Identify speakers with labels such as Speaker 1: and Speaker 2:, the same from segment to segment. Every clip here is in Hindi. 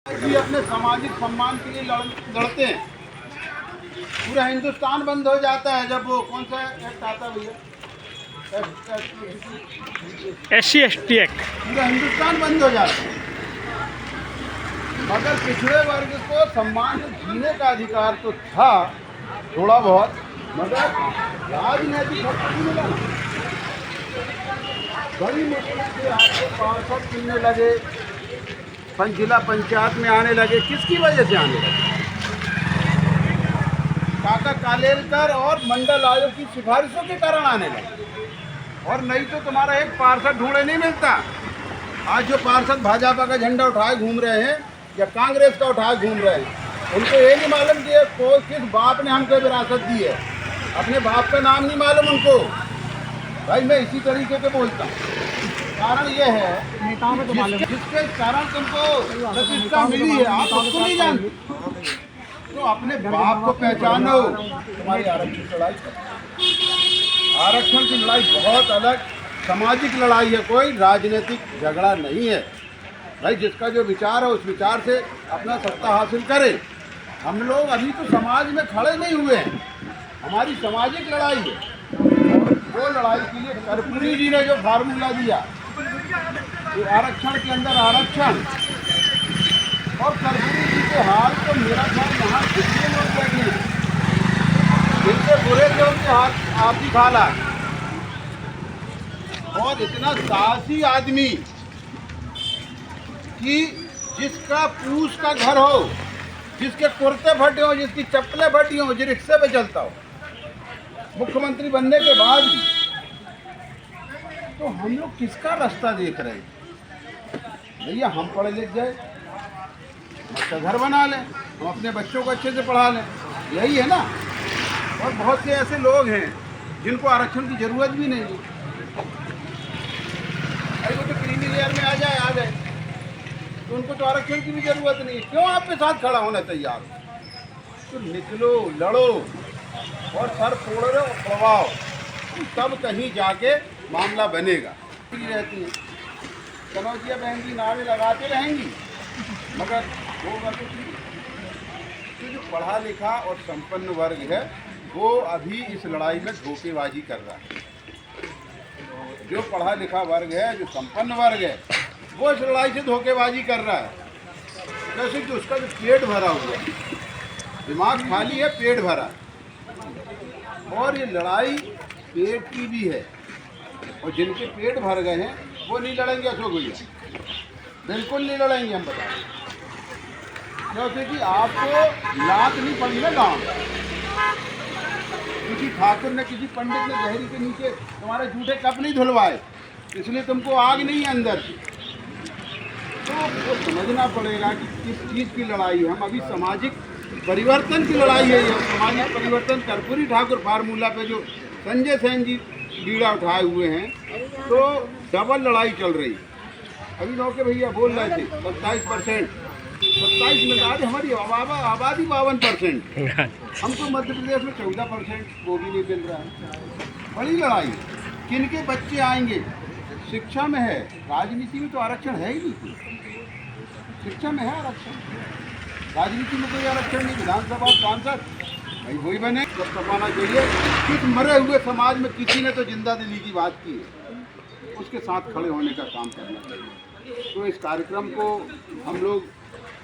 Speaker 1: भी अपने सामाजिक सम्मान के लिए लड़ते हैं। पूरा हिंदुस्तान बंद हो जाता है जब वो कौन सा एक्ट आता है भैया,
Speaker 2: SC/ST एक्ट,
Speaker 1: पूरा हिंदुस्तान बंद हो जाता है। मगर पिछड़े वर्ग को सम्मान से जीने का अधिकार तो था थोड़ा बहुत, मगर राजनीतिक हक नहीं मिला। बड़ी मुश्किल से आपको पार्षद मिलने लगे, जिला पंचायत में आने लगे। किसकी वजह से आने लगे? काका कालेलकर और मंडल आयोग की सिफारिशों के कारण आने लगे। और नहीं तो तुम्हारा एक पार्षद ढूंढे नहीं मिलता। आज जो पार्षद भाजपा का झंडा उठाए घूम रहे हैं या कांग्रेस का उठाए घूम रहे हैं, उनको ये नहीं मालूम कि किस बाप ने हमको विरासत दी है। अपने बाप का नाम नहीं मालूम उनको। भाई मैं इसी तरीके से बोलता हूँ। कारण ये है नेताओं में तो मालूम जिसके कारण तुमको प्रतिष्ठा मिली है, आप उसको नहीं जानते। तो अपने बाप को पहचानो। तुम्हारी आरक्षण की लड़ाई बहुत अलग सामाजिक लड़ाई है, कोई राजनीतिक झगड़ा नहीं है। भाई जिसका जो विचार है उस विचार से अपना सत्ता हासिल करे। हम लोग अभी तो समाज में खड़े नहीं हुए हैं, हमारी सामाजिक लड़ाई है। वो लड़ाई के लिए कर्पूरी जी ने जो फार्मूला दिया, तो आरक्षण के अंदर आरक्षण, और कर्पूरी जी के हाल तो मेरा ख्याल यहाँ कितने लोग बैठे, जिनसे बुरे थे उनके हाथ आप ही खाला। और इतना साहसी आदमी कि जिसका पूछ का घर हो, जिसके कुर्ते फटे हो, जिसकी चप्पलें फटी हो, जो रिक्शे पे चलता हो, मुख्यमंत्री बनने के बाद भी। तो हम लोग किसका रास्ता देख रहे हैं? भैया हम पढ़े लिख जाए, अच्छा घर बना लें, हम अपने बच्चों को अच्छे से पढ़ा लें, यही है ना। और बहुत से ऐसे लोग हैं जिनको आरक्षण की जरूरत भी नहीं है। अरे वो तो क्रीमी लेयर में आ जाए तो उनको तो आरक्षण की भी जरूरत नहीं है। क्यों आपके साथ खड़ा होना तैयार हो? तो निकलो, लड़ो और सर फोड़ो और पड़वाओ, तब कहीं जाके मामला बनेगा। रहती है कनौजिया बहन जी नारे लगाते रहेंगी, मगर होगा तो जो पढ़ा लिखा और संपन्न वर्ग है वो अभी इस लड़ाई में धोखेबाजी कर रहा है। जो पढ़ा लिखा वर्ग है, जो संपन्न वर्ग है, वो इस लड़ाई से धोखेबाजी कर रहा है। जैसे कि उसका जो पेट भरा हुआ है, दिमाग खाली है, पेट भरा। और ये लड़ाई पेट की भी है, और जिनके पेट भर गए हैं वो नहीं लड़ेंगे अशोक भैया, बिल्कुल नहीं लड़ेंगे। हम बताएं जैसे कि आपको लात नहीं पड़ी ना गाँव में, किसी ठाकुर ने, किसी पंडित ने जहरी के नीचे तुम्हारे जूठे कप नहीं धुलवाए, इसलिए तुमको आग नहीं है अंदर से। तो वो समझना पड़ेगा कि किस चीज़ की लड़ाई है। हम अभी सामाजिक परिवर्तन की लड़ाई है। ये सामाजिक परिवर्तन कर्पूरी ठाकुर फार्मूला पे जो संजय सेन जी बीड़ा उठाए हुए हैं, तो डबल लड़ाई चल रही। अभी नौके भैया बोल रहे थे 27%, 27 में आज हमारी आबादी 52%, हमको मध्य प्रदेश में 14% वो भी नहीं मिल रहा है। बड़ी लड़ाई। किनके बच्चे आएंगे? शिक्षा में है, राजनीति में तो आरक्षण है ही नहीं। शिक्षा में है आरक्षण, राजनीति में कोई आरक्षण नहीं। विधानसभा सांसद भाई वही बने जब तपाना चाहिए। किस मरे हुए समाज में किसी ने तो जिंदा दिली की बात की है, उसके साथ खड़े होने का काम करना चाहिए। तो इस कार्यक्रम को हम लोग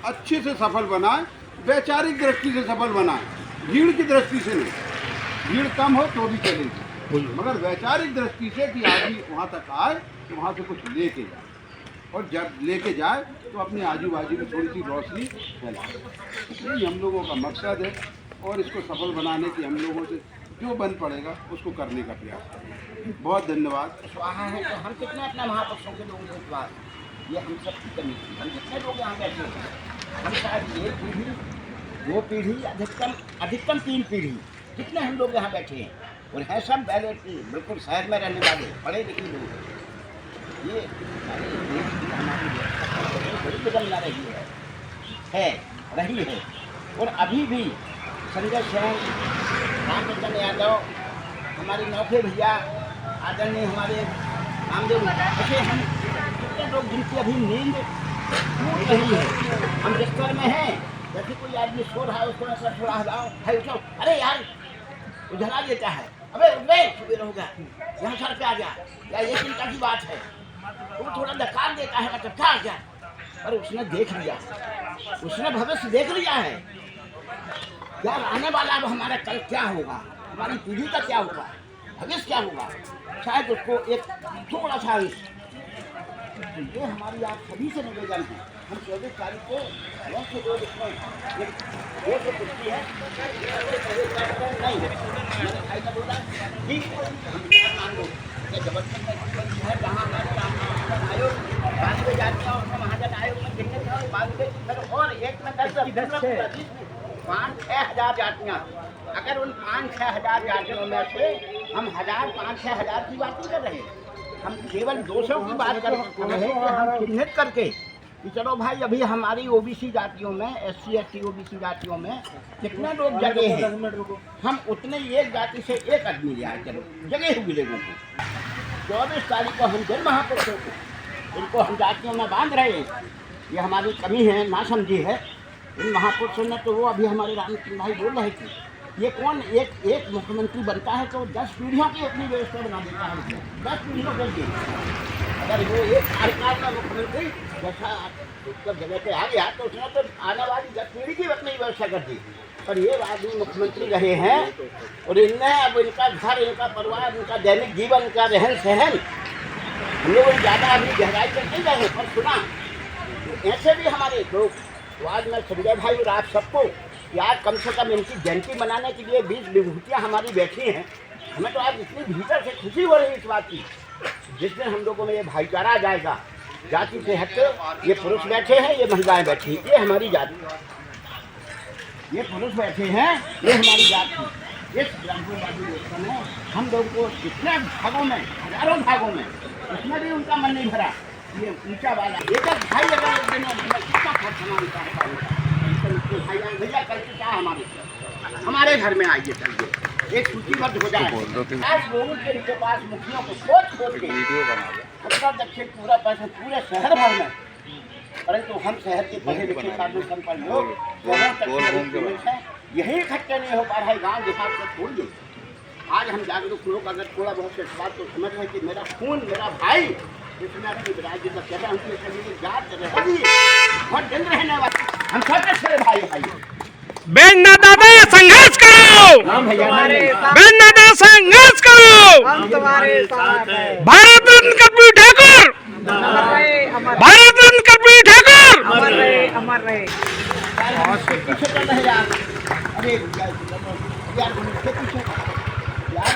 Speaker 1: अच्छे से सफल बनाएं, वैचारिक दृष्टि से सफल बनाएं, भीड़ की दृष्टि से नहीं। भीड़ कम हो तो भी चलेगी, मगर वैचारिक दृष्टि से कि आदमी वहाँ तक आए तो वहाँ से कुछ लेके जाए, और जब लेके जाए तो अपने आजू बाजू में थोड़ी सी रोशनी फैलाए। यही हम लोगों का मकसद है, और इसको सफल बनाने की हम लोगों से जो बन पड़ेगा उसको करने का प्रयास करें। बहुत धन्यवाद।
Speaker 3: वहाँ है तो हम कितने अपने महापुरुषों के लोग विश्वास, ये हम सब की कमी थी। हम कितने लोग यहाँ बैठे हैं, हम शायद ये पीढ़ी, वो पीढ़ी, अधिकतम 3 पीढ़ी, कितने हम लोग यहाँ बैठे हैं। और हैं सब पहले बिल्कुल शहर में रहने वाले पढ़े लिखे लोग। ये हमारी बड़ी बदलना रही है रही है। और अभी भी संजय सेन, रामचंद्र यादव, हमारे नौखे भैया, आदरणीय हमारे रामदेव, ऐसे हम कितने लोग जिनकी अभी नींद टूट रही है। हम जिस स्तर में हैं, जैसे कोई आदमी सो रहा है उसको ऐसा थोड़ा हलाओ, भाई उठो, अरे यार उझला देता है, अबे उठ गए, सुबह हो गया, यहाँ सर पे आ गया, या ये चिंता की बात है। वो थोड़ा धक्का देता है, मतलब क्या क्या, अरे उसने देख लिया, उसने भविष्य देख लिया है, क्या आने वाला अब हमारा कल क्या होगा, हमारी पीढ़ी का क्या होगा, भविष्य क्या होगा, शायद उसको एक थोड़ा सा। तो ये हमारी आप सभी से निवेदन है। हम 24 तारीख को मुख्य रोड इसमें वो तो कुश्ती है नहीं है, बोला ठीक हम मान लो जबरदस्त है जहाँ आयोग बाद में जाते हैं उसमें महाजन आयोग में देखने का बाद में फिर और एक में 5-6 हज़ार जातियाँ, अगर उन 5-6 हज़ार जातियों में से हम 1000-5-6 हज़ार की बात नहीं कर रहे, हम केवल 200 की बात कर रहे हैं कि हम चिन्हित करके कि चलो भाई अभी हमारी ओबीसी जातियों में SC ST ओबीसी जातियों में कितने लोग जगह हैं, हम उतने एक जाति से एक आदमी ले आए, चलो जगह हुई लोगों को। 24 तारीख को हम जन महापुरुषों को इनको हम जातियों में बांध रहे हैं, ये हमारी कमी है, नासमझी है इन महापुरुषों ने। तो वो अभी हमारे रामचंद्र भाई बोल रहे थे, ये कौन एक मुख्यमंत्री बनता है तो 10 पीढ़ियों की अपनी व्यवस्था बना देता है, 10 पीढ़ियों के लिए। अगर वो एक कार्यकाल का मुख्यमंत्री जैसा मतलब जगह पे आ गया तो उसने तो आने वाली 10 पीढ़ी की अपनी व्यवस्था कर दी। पर ये आदमी मुख्यमंत्री रहे हैं और इनने अब इनका घर, इनका परिवार, इनका दैनिक जीवन, इनका रहन सहन हम लोग ज़्यादा अभी गहराई कर नहीं रहे, पर सुना तो ऐसे भी हमारे लोग। तो आज मैं संजय भाई और आप सबको यार कम से कम इनकी जयंती मनाने के लिए 20 विभूतियाँ हमारी बैठी हैं। हमें तो आज इतनी भीतर से खुशी हो रही है इस बात की, जिस दिन हम लोगों में ये भाईचारा आ जाएगा, जाति से हट ये पुरुष बैठे हैं, ये महिलाएं बैठी हैं, ये हमारी जाति, ये पुरुष बैठे हैं, ये हमारी जाति। इस ब्राह्मणवादी व्यवस्था में हम लोग को कितने भागों में, हजारों भागों में, उसमें भी उनका मन नहीं भरा। ये ऊंचा वाला एक भाई अगर एक दिन कितना भाई भैया कल से क्या हमारे घर में आइए, चलिए एक सूचीबद्ध हो जाए। आज लोगों के पास मुखियों को खोज के उत्तर दक्षिण पूरा पैसे पूरे शहर भर में, परंतु हम शहर के पढ़े लिखे साधु संपन्न लोग शहरों तक यही इकट्ठे नहीं हो पा रहे। गाँव देहात को छोड़िए, आज हम जागरूक लोग अगर थोड़ा बहुत से बात को समझ रहे कि मेरा खून, मेरा भाई जितना राज्य का कहता है उनकी जात बहुत दिन रहने वाले हम सबसे भाई भाई।
Speaker 2: बेन दादा संघर्ष करो, बेन दादा संघर्ष करो,
Speaker 4: हम तुम्हारे साथ हैं।
Speaker 2: भारत रत्न कर्पूरी ठाकुर, भारत रत्न कर्पूरी ठाकुर
Speaker 4: अमर रहे, अमर रहे।
Speaker 3: अरे यार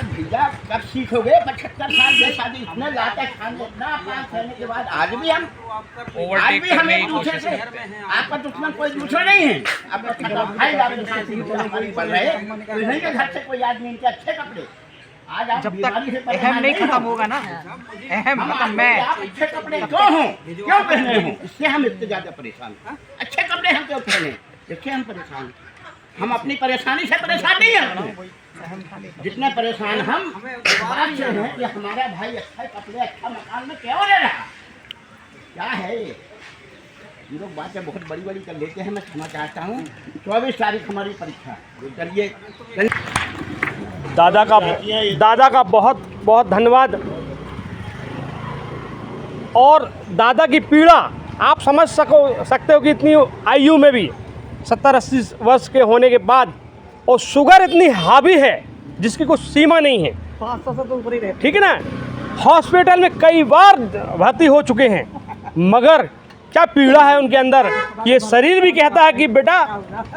Speaker 3: भैया कब सीखोगे, 75 साल के शादी इतने लाते खाने, इतना पास रहने के बाद आज भी हम एक दूसरे से, आपका दुश्मन कोई दूसरा नहीं है, आपका भाई हमारी बन रहे तो नहीं के घर से कोई आदमी इनके अच्छे कपड़े। आज आप
Speaker 4: जब तक अहम नहीं खत्म होगा ना, अहम मतलब मैं
Speaker 3: आप अच्छे कपड़े क्यों हो, क्यों पहने हो, इससे हम इतने ज्यादा परेशान। अच्छे कपड़े हम क्यों पहने, इससे हम परेशान। हम अपनी परेशानी से परेशान नहीं हैं, जितने परेशान हम बात से हैं कि हमारा भाई अच्छा कपड़े, अच्छा मकान में क्यों रह रहा, क्या है ये लोग बातें बहुत बड़ी बड़ी कर लेते हैं। मैं क्षमा चाहता हूँ। 24 तारीख हमारी परीक्षा, चलिए।
Speaker 2: दादा का बहुत बहुत धन्यवाद। और दादा की पीड़ा आप समझ सकते हो कि इतनी आयु में भी 70-80 वर्ष के होने के बाद, और शुगर इतनी हावी है जिसकी कुछ सीमा नहीं है,
Speaker 4: 500 तो ऊपर ही रहते,
Speaker 2: ठीक है ना। हॉस्पिटल में कई बार भर्ती हो चुके हैं, मगर क्या पीड़ा है उनके अंदर। ये शरीर भी कहता है कि बेटा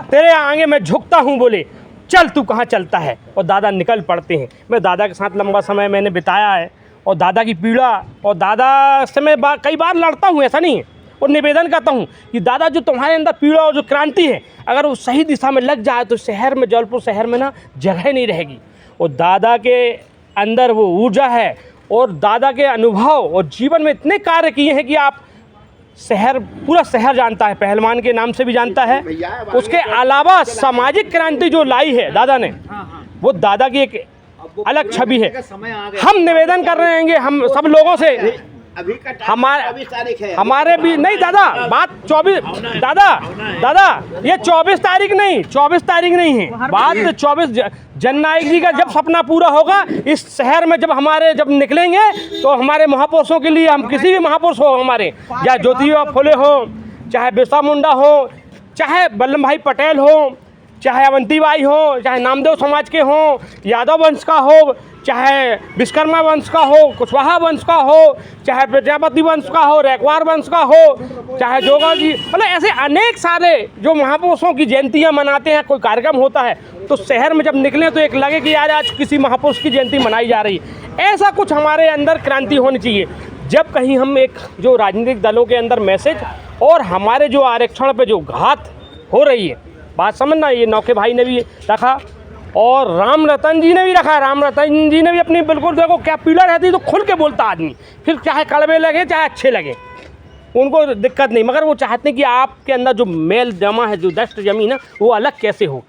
Speaker 2: तेरे आगे मैं झुकता हूँ, बोले चल तू कहाँ चलता है, और दादा निकल पड़ते हैं। मैं दादा के साथ लंबा समय मैंने बिताया है, और दादा की पीड़ा, और दादा से मैं कई बार लड़ता हूँ, ऐसा नहीं है, और निवेदन करता हूँ कि दादा जो तुम्हारे अंदर पीड़ा और जो क्रांति है, अगर वो सही दिशा में लग जाए तो शहर में, जबलपुर शहर में ना जगह नहीं रहेगी। और दादा के अंदर वो ऊर्जा है, और दादा के अनुभव और जीवन में इतने कार्य किए हैं कि आप शहर, पूरा शहर जानता है, पहलवान के नाम से भी जानता है। उसके अलावा सामाजिक क्रांति जो लाई है दादा ने, वो दादा की एक अलग छवि है। हम निवेदन कर रहे हैं, हम सब लोगों से
Speaker 3: अभी का टाइम
Speaker 2: हमारे
Speaker 3: 24 तारीख है।
Speaker 2: हमारे भी नहीं दादा, बात 24 दादा ये 24 तारीख नहीं, 24 तारीख नहीं है बात, 24 जननायक जी का जब सपना पूरा होगा इस शहर में, जब हमारे जब निकलेंगे तो हमारे महापुरुषों के लिए, हम किसी भी महापुरुष हो हमारे, चाहे ज्योतिबा फुले हो, चाहे बिरसा मुंडा हो, चाहे वल्लभ भाई पटेल हो, चाहे अवंतीबाई हो, चाहे नामदेव समाज के हो, यादव वंश का हो, चाहे विश्वकर्मा वंश का हो, कुशवाहा वंश का हो, चाहे प्रजापति वंश का हो, रैकवार वंश का हो, चाहे जोगा जी, मतलब ऐसे अनेक सारे जो महापुरुषों की जयंतियां मनाते हैं, कोई कार्यक्रम होता है तो शहर में जब निकलें तो एक लगे कि यार आज किसी महापुरुष की जयंती मनाई जा रही है। ऐसा कुछ हमारे अंदर क्रांति होनी चाहिए। जब कहीं हम एक जो राजनीतिक दलों के अंदर मैसेज और हमारे जो आरक्षण पे जो घात हो रही है, बात समझना, ये नौके भाई ने भी रखा और राम रतन जी ने भी रखा। राम रतन जी ने भी अपनी, बिल्कुल देखो क्या पीड़ा रहती तो खुल के बोलता आदमी, फिर चाहे कड़वे लगे चाहे अच्छे लगे, उनको दिक्कत नहीं, मगर वो चाहते हैं कि आपके अंदर जो मेल जमा है, जो दस्त जमी ना, वो अलग कैसे हो,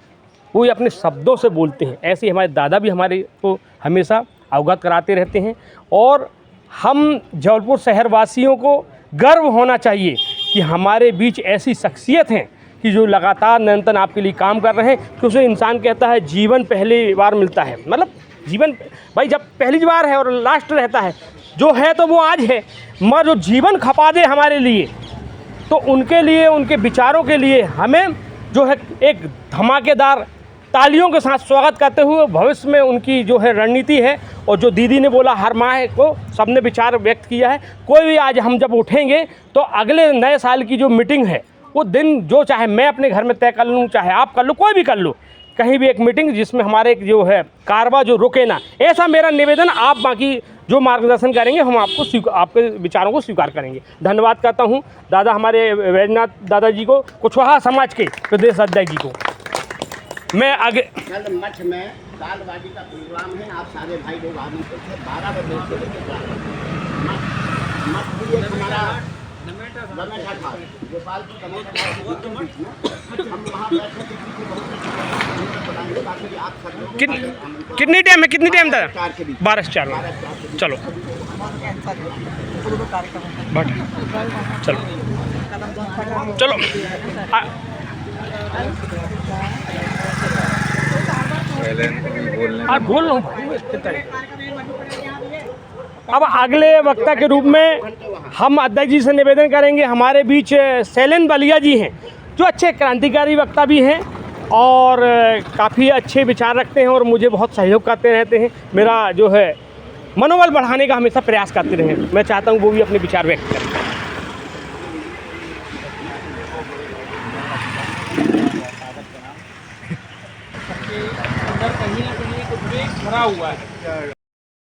Speaker 2: वो अपने शब्दों से बोलते हैं। ऐसे हमारे दादा भी हमारे को हमेशा अवगत कराते रहते हैं और हम जबलपुर शहरवासियों को गर्व होना चाहिए कि हमारे बीच ऐसी शख्सियत हैं कि जो लगातार निरंतर आपके लिए काम कर रहे हैं। कि उसे इंसान कहता है जीवन पहली बार मिलता है, मतलब जीवन भाई जब पहली बार है और लास्ट रहता है, जो है तो वो आज है, मगर जो जीवन खपा दे हमारे लिए, तो उनके लिए, उनके विचारों के लिए हमें जो है एक धमाकेदार तालियों के साथ स्वागत करते हुए भविष्य में उनकी जो है रणनीति है। और जो दीदी ने बोला हर माह को सबने विचार व्यक्त किया है, कोई भी आज हम जब उठेंगे तो अगले नए साल की जो मीटिंग है वो दिन, जो चाहे मैं अपने घर में तय कर लूँ, चाहे आप कर लो, कोई भी कर लो, कहीं भी एक मीटिंग जिसमें हमारे जो है कारवा जो रुके ना, ऐसा मेरा निवेदन। आप बाकी जो मार्गदर्शन करेंगे हम आपको आपके विचारों को स्वीकार करेंगे। धन्यवाद करता हूँ दादा, हमारे वैद्यनाथ दादाजी को, कुशवाहा समाज के प्रदेश अध्यक्ष जी को। मैं आगे
Speaker 3: कल मठ में दालबाजी का प्रोग्राम है, आप सारे भाई लोग आमंत्रित थे 12 बजे से लेकर मठ भी एक हमारा गमेठा था, गोपाल की गमेठा था, हम वहाँ बैठे थे, बताएंगे बाकी आप सब लोग
Speaker 2: कितनी टाइम है, कितनी टाइम था?
Speaker 3: 4 के बीच
Speaker 2: 12 से 4 चलो बट चलो चलो बोल रहा हूँ। अब अगले वक्ता के रूप में हम अध्यक्ष जी से निवेदन करेंगे। हमारे बीच शैलेंद्र बलिया जी हैं, जो अच्छे क्रांतिकारी वक्ता भी हैं और काफ़ी अच्छे विचार रखते हैं और मुझे बहुत सहयोग करते रहते हैं। मेरा जो है मनोबल बढ़ाने का हमेशा प्रयास करते रहे। मैं चाहता हूँ वो भी अपने विचार व्यक्त करें।
Speaker 5: कहीं ना कहीं कुछ भी भरा हुआ है।